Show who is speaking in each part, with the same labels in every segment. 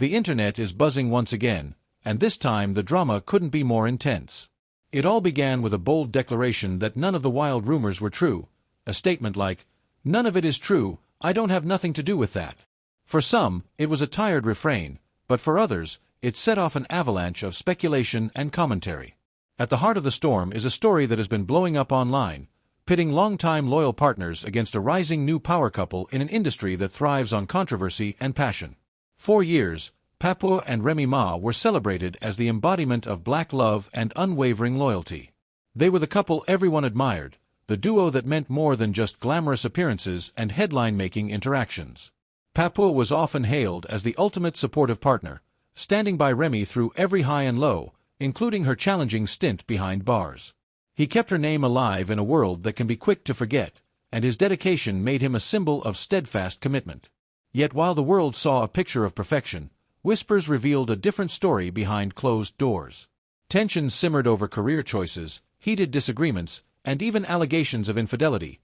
Speaker 1: The internet is buzzing once again, and this time the drama couldn't be more intense. It all began with a bold declaration that none of the wild rumors were true, a statement like, "None of it is true, I don't have nothing to do with that." For some, it was a tired refrain, but for others, it set off an avalanche of speculation and commentary. At the heart of the storm is a story that has been blowing up online, pitting longtime loyal partners against a rising new power couple in an industry that thrives on controversy and passion. For years, Papoose and Remy Ma were celebrated as the embodiment of black love and unwavering loyalty. They were the couple everyone admired, the duo that meant more than just glamorous appearances and headline-making interactions. Papoose was often hailed as the ultimate supportive partner, standing by Remy through every high and low, including her challenging stint behind bars. He kept her name alive in a world that can be quick to forget, and his dedication made him a symbol of steadfast commitment. Yet while the world saw a picture of perfection, whispers revealed a different story behind closed doors. Tensions simmered over career choices, heated disagreements, and even allegations of infidelity.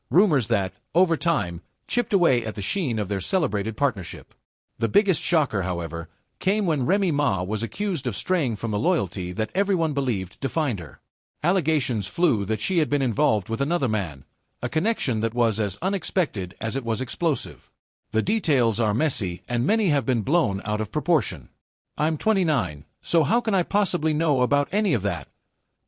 Speaker 1: Rumors that, over time, chipped away at the sheen of their celebrated partnership. The biggest shocker, however, came when Remy Ma was accused of straying from the loyalty that everyone believed defined her. Allegations flew that she had been involved with another man, a connection that was as unexpected as it was explosive. The details are messy and many have been blown out of proportion. "I'm 29, so how can I possibly know about any of that?"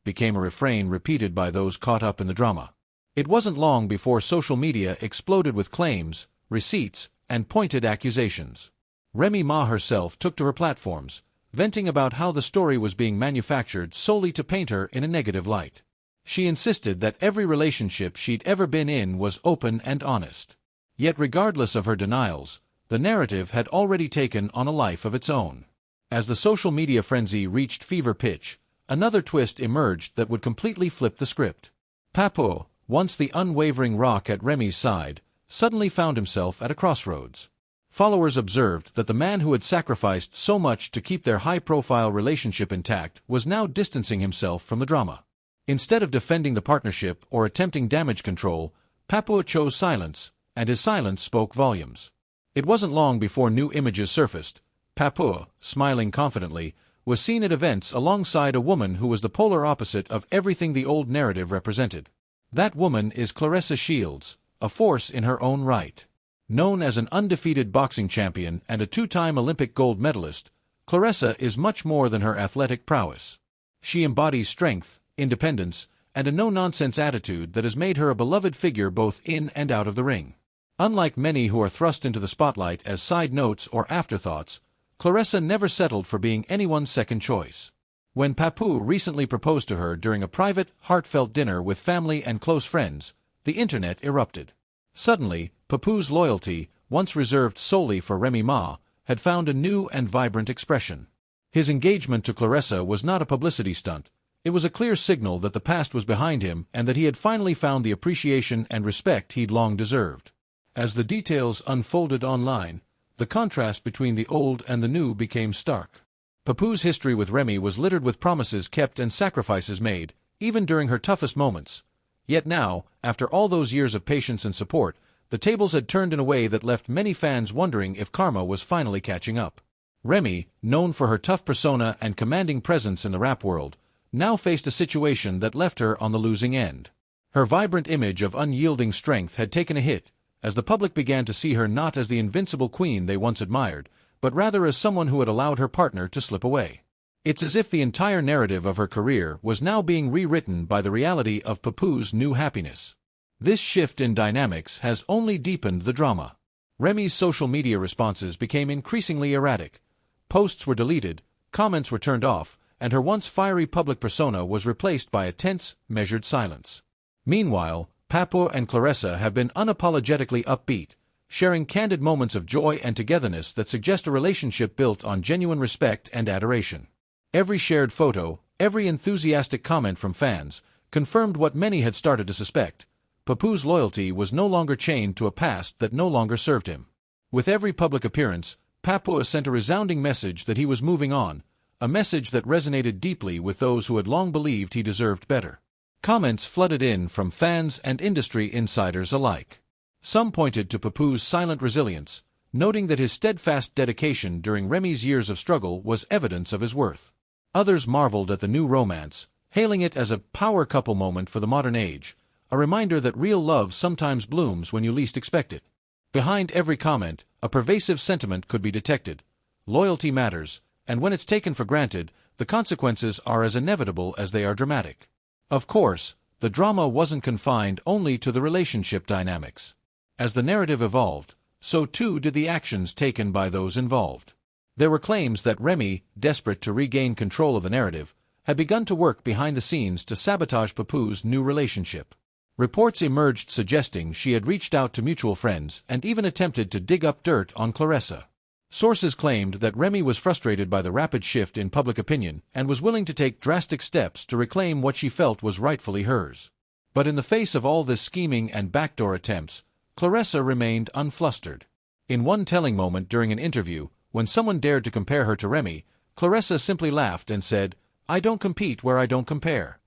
Speaker 1: became a refrain repeated by those caught up in the drama. It wasn't long before social media exploded with claims, receipts, and pointed accusations. Remy Ma herself took to her platforms, venting about how the story was being manufactured solely to paint her in a negative light. She insisted that every relationship she'd ever been in was open and honest. Yet regardless of her denials, the narrative had already taken on a life of its own. As the social media frenzy reached fever pitch, another twist emerged that would completely flip the script. Papoose, once the unwavering rock at Remy's side, suddenly found himself at a crossroads. Followers observed that the man who had sacrificed so much to keep their high-profile relationship intact was now distancing himself from the drama. Instead of defending the partnership or attempting damage control, Papoose chose silence, and his silence spoke volumes. It wasn't long before new images surfaced. Papoose, smiling confidently, was seen at events alongside a woman who was the polar opposite of everything the old narrative represented. That woman is Claressa Shields, a force in her own right. Known as an undefeated boxing champion and a two-time Olympic gold medalist, Claressa is much more than her athletic prowess. She embodies strength, independence, and a no-nonsense attitude that has made her a beloved figure both in and out of the ring. Unlike many who are thrust into the spotlight as side notes or afterthoughts, Claressa never settled for being anyone's second choice. When Papoose recently proposed to her during a private, heartfelt dinner with family and close friends, the internet erupted. Suddenly, Papoose's loyalty, once reserved solely for Remy Ma, had found a new and vibrant expression. His engagement to Claressa was not a publicity stunt. It was a clear signal that the past was behind him and that he had finally found the appreciation and respect he'd long deserved. As the details unfolded online, the contrast between the old and the new became stark. Papoose's history with Remy was littered with promises kept and sacrifices made, even during her toughest moments. Yet now, after all those years of patience and support, the tables had turned in a way that left many fans wondering if karma was finally catching up. Remy, known for her tough persona and commanding presence in the rap world, now faced a situation that left her on the losing end. Her vibrant image of unyielding strength had taken a hit, as the public began to see her not as the invincible queen they once admired, but rather as someone who had allowed her partner to slip away. It's as if the entire narrative of her career was now being rewritten by the reality of Papoose's new happiness. This shift in dynamics has only deepened the drama. Remy's social media responses became increasingly erratic. Posts were deleted, comments were turned off, and her once fiery public persona was replaced by a tense, measured silence. Meanwhile, Papoose and Claressa have been unapologetically upbeat, sharing candid moments of joy and togetherness that suggest a relationship built on genuine respect and adoration. Every shared photo, every enthusiastic comment from fans, confirmed what many had started to suspect. Papoose's loyalty was no longer chained to a past that no longer served him. With every public appearance, Papoose sent a resounding message that he was moving on, a message that resonated deeply with those who had long believed he deserved better. Comments flooded in from fans and industry insiders alike. Some pointed to Papoose's silent resilience, noting that his steadfast dedication during Remy's years of struggle was evidence of his worth. Others marveled at the new romance, hailing it as a power couple moment for the modern age, a reminder that real love sometimes blooms when you least expect it. Behind every comment, a pervasive sentiment could be detected. Loyalty matters, and when it's taken for granted, the consequences are as inevitable as they are dramatic. Of course, the drama wasn't confined only to the relationship dynamics. As the narrative evolved, so too did the actions taken by those involved. There were claims that Remy, desperate to regain control of the narrative, had begun to work behind the scenes to sabotage Papoose's new relationship. Reports emerged suggesting she had reached out to mutual friends and even attempted to dig up dirt on Claressa. Sources claimed that Remy was frustrated by the rapid shift in public opinion and was willing to take drastic steps to reclaim what she felt was rightfully hers. But in the face of all this scheming and backdoor attempts, Claressa remained unflustered. In one telling moment during an interview, when someone dared to compare her to Remy, Claressa simply laughed and said, "I don't compete where I don't compare."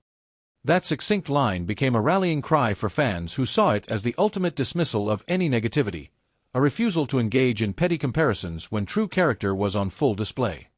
Speaker 1: That succinct line became a rallying cry for fans who saw it as the ultimate dismissal of any negativity, a refusal to engage in petty comparisons when true character was on full display.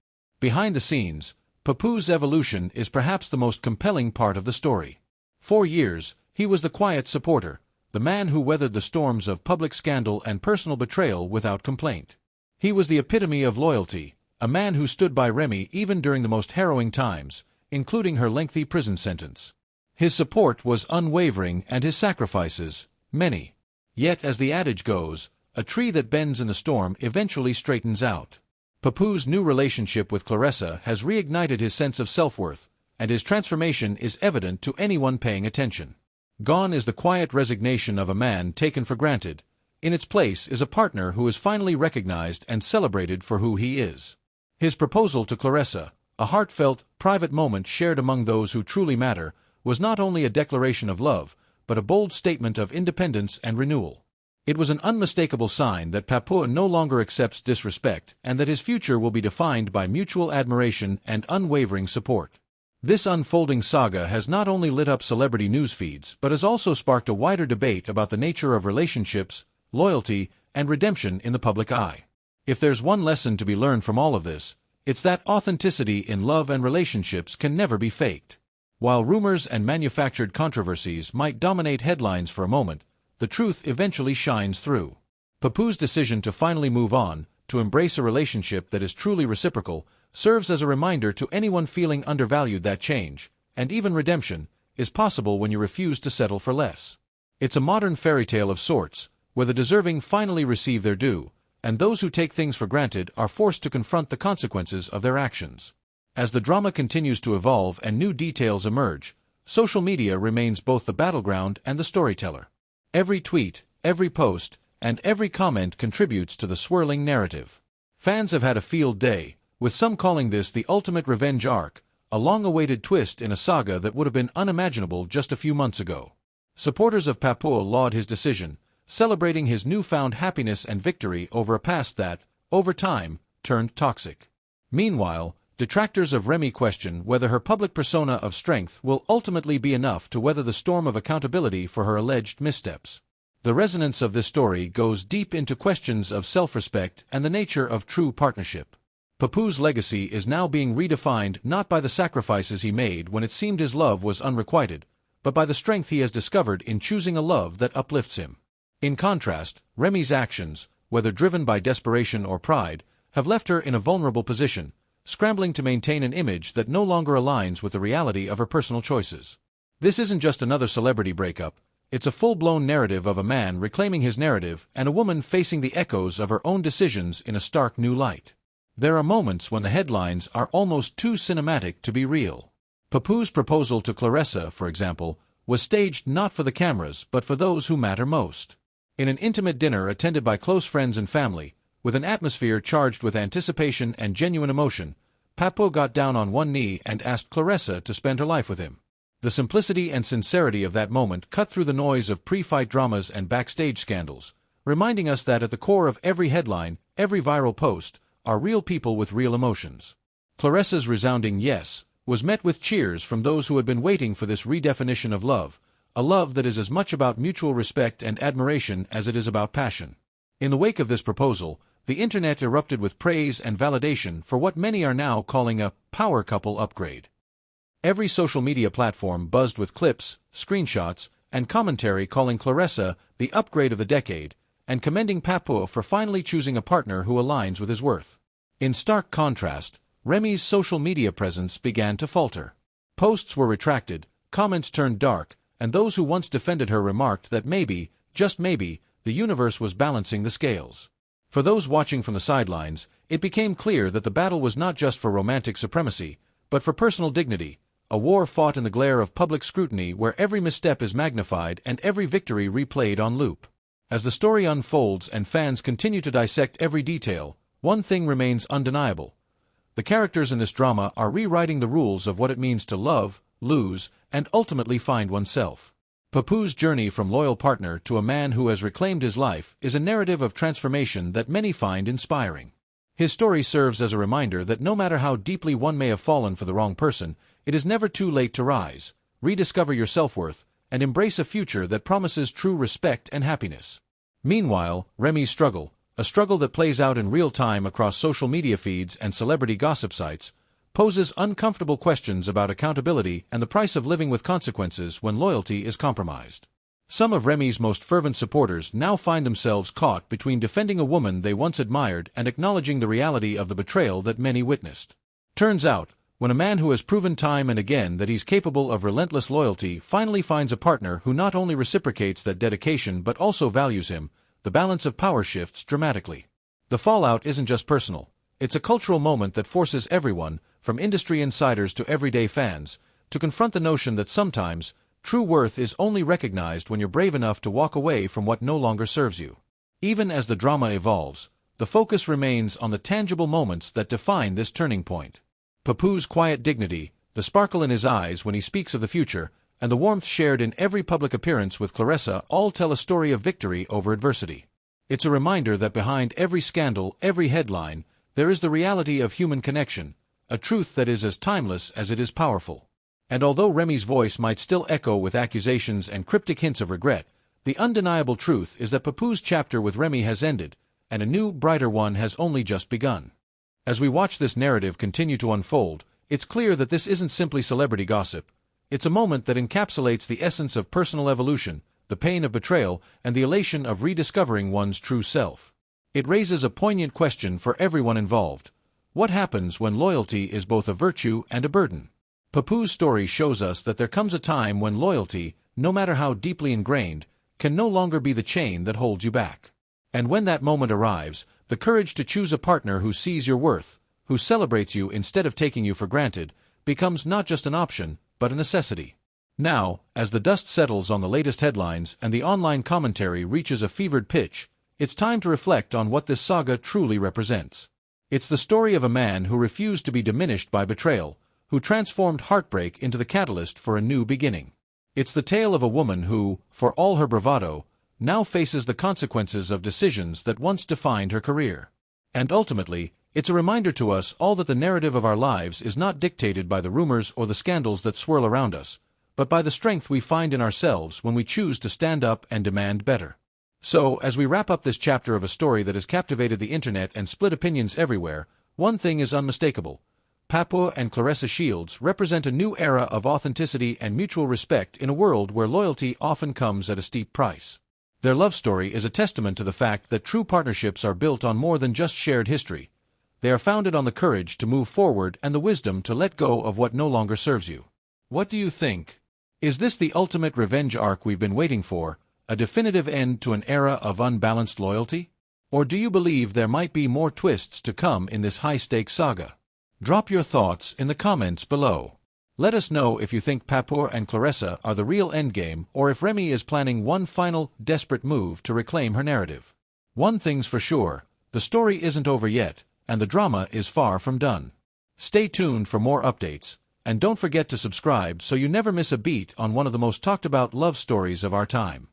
Speaker 1: Behind the scenes, Papoose's evolution is perhaps the most compelling part of the story. For years, he was the quiet supporter, the man who weathered the storms of public scandal and personal betrayal without complaint. He was the epitome of loyalty, a man who stood by Remy even during the most harrowing times, including her lengthy prison sentence. His support was unwavering and his sacrifices, many. Yet, as the adage goes, a tree that bends in the storm eventually straightens out. Papoose's new relationship with Claressa has reignited his sense of self-worth, and his transformation is evident to anyone paying attention. Gone is the quiet resignation of a man taken for granted. In its place is a partner who is finally recognized and celebrated for who he is. His proposal to Claressa, a heartfelt, private moment shared among those who truly matter, was not only a declaration of love, but a bold statement of independence and renewal. It was an unmistakable sign that Papoose no longer accepts disrespect and that his future will be defined by mutual admiration and unwavering support. This unfolding saga has not only lit up celebrity news feeds but has also sparked a wider debate about the nature of relationships, loyalty, and redemption in the public eye. If there's one lesson to be learned from all of this, it's that authenticity in love and relationships can never be faked. While rumors and manufactured controversies might dominate headlines for a moment, the truth eventually shines through. Papoose's decision to finally move on, to embrace a relationship that is truly reciprocal, serves as a reminder to anyone feeling undervalued that change, and even redemption, is possible when you refuse to settle for less. It's a modern fairy tale of sorts, where the deserving finally receive their due, and those who take things for granted are forced to confront the consequences of their actions. As the drama continues to evolve and new details emerge, social media remains both the battleground and the storyteller. Every tweet, every post, and every comment contributes to the swirling narrative. Fans have had a field day, with some calling this the ultimate revenge arc, a long-awaited twist in a saga that would have been unimaginable just a few months ago. Supporters of Papoose laud his decision, celebrating his newfound happiness and victory over a past that, over time, turned toxic. Meanwhile, detractors of Remy question whether her public persona of strength will ultimately be enough to weather the storm of accountability for her alleged missteps. The resonance of this story goes deep into questions of self-respect and the nature of true partnership. Papoose's legacy is now being redefined not by the sacrifices he made when it seemed his love was unrequited, but by the strength he has discovered in choosing a love that uplifts him. In contrast, Remy's actions, whether driven by desperation or pride, have left her in a vulnerable position, scrambling to maintain an image that no longer aligns with the reality of her personal choices. This isn't just another celebrity breakup, it's a full-blown narrative of a man reclaiming his narrative and a woman facing the echoes of her own decisions in a stark new light. There are moments when the headlines are almost too cinematic to be real. Papoose's proposal to Claressa, for example, was staged not for the cameras but for those who matter most. In an intimate dinner attended by close friends and family, with an atmosphere charged with anticipation and genuine emotion, Papoose got down on one knee and asked Claressa to spend her life with him. The simplicity and sincerity of that moment cut through the noise of pre-fight dramas and backstage scandals, reminding us that at the core of every headline, every viral post, are real people with real emotions. Claressa's resounding yes was met with cheers from those who had been waiting for this redefinition of love, a love that is as much about mutual respect and admiration as it is about passion. In the wake of this proposal, the internet erupted with praise and validation for what many are now calling a power couple upgrade. Every social media platform buzzed with clips, screenshots, and commentary calling Claressa the upgrade of the decade, and commending Papoose for finally choosing a partner who aligns with his worth. In stark contrast, Remy's social media presence began to falter. Posts were retracted, comments turned dark, and those who once defended her remarked that maybe, just maybe, the universe was balancing the scales. For those watching from the sidelines, it became clear that the battle was not just for romantic supremacy, but for personal dignity, a war fought in the glare of public scrutiny where every misstep is magnified and every victory replayed on loop. As the story unfolds and fans continue to dissect every detail, one thing remains undeniable. The characters in this drama are rewriting the rules of what it means to love, lose, and ultimately find oneself. Papoose's journey from loyal partner to a man who has reclaimed his life is a narrative of transformation that many find inspiring. His story serves as a reminder that no matter how deeply one may have fallen for the wrong person, it is never too late to rise, rediscover your self-worth, and embrace a future that promises true respect and happiness. Meanwhile, Remy's struggle, a struggle that plays out in real time across social media feeds and celebrity gossip sites, poses uncomfortable questions about accountability and the price of living with consequences when loyalty is compromised. Some of Remy's most fervent supporters now find themselves caught between defending a woman they once admired and acknowledging the reality of the betrayal that many witnessed. Turns out, when a man who has proven time and again that he's capable of relentless loyalty finally finds a partner who not only reciprocates that dedication but also values him, the balance of power shifts dramatically. The fallout isn't just personal. It's a cultural moment that forces everyone, from industry insiders to everyday fans, to confront the notion that sometimes, true worth is only recognized when you're brave enough to walk away from what no longer serves you. Even as the drama evolves, the focus remains on the tangible moments that define this turning point. Papoose's quiet dignity, the sparkle in his eyes when he speaks of the future, and the warmth shared in every public appearance with Claressa all tell a story of victory over adversity. It's a reminder that behind every scandal, every headline, there is the reality of human connection, a truth that is as timeless as it is powerful. And although Remy's voice might still echo with accusations and cryptic hints of regret, the undeniable truth is that Papoose's chapter with Remy has ended, and a new, brighter one has only just begun. As we watch this narrative continue to unfold, it's clear that this isn't simply celebrity gossip. It's a moment that encapsulates the essence of personal evolution, the pain of betrayal, and the elation of rediscovering one's true self. It raises a poignant question for everyone involved. What happens when loyalty is both a virtue and a burden? Papoose's story shows us that there comes a time when loyalty, no matter how deeply ingrained, can no longer be the chain that holds you back. And when that moment arrives, the courage to choose a partner who sees your worth, who celebrates you instead of taking you for granted, becomes not just an option, but a necessity. Now, as the dust settles on the latest headlines and the online commentary reaches a fevered pitch, it's time to reflect on what this saga truly represents. It's the story of a man who refused to be diminished by betrayal, who transformed heartbreak into the catalyst for a new beginning. It's the tale of a woman who, for all her bravado, now faces the consequences of decisions that once defined her career. And ultimately, it's a reminder to us all that the narrative of our lives is not dictated by the rumors or the scandals that swirl around us, but by the strength we find in ourselves when we choose to stand up and demand better. So, as we wrap up this chapter of a story that has captivated the internet and split opinions everywhere, one thing is unmistakable. Papoose and Claressa Shields represent a new era of authenticity and mutual respect in a world where loyalty often comes at a steep price. Their love story is a testament to the fact that true partnerships are built on more than just shared history. They are founded on the courage to move forward and the wisdom to let go of what no longer serves you. What do you think? Is this the ultimate revenge arc we've been waiting for, a definitive end to an era of unbalanced loyalty? Or do you believe there might be more twists to come in this high-stakes saga? Drop your thoughts in the comments below. Let us know if you think Papoose and Claressa are the real endgame or if Remy is planning one final, desperate move to reclaim her narrative. One thing's for sure, the story isn't over yet, and the drama is far from done. Stay tuned for more updates, and don't forget to subscribe so you never miss a beat on one of the most talked about love stories of our time.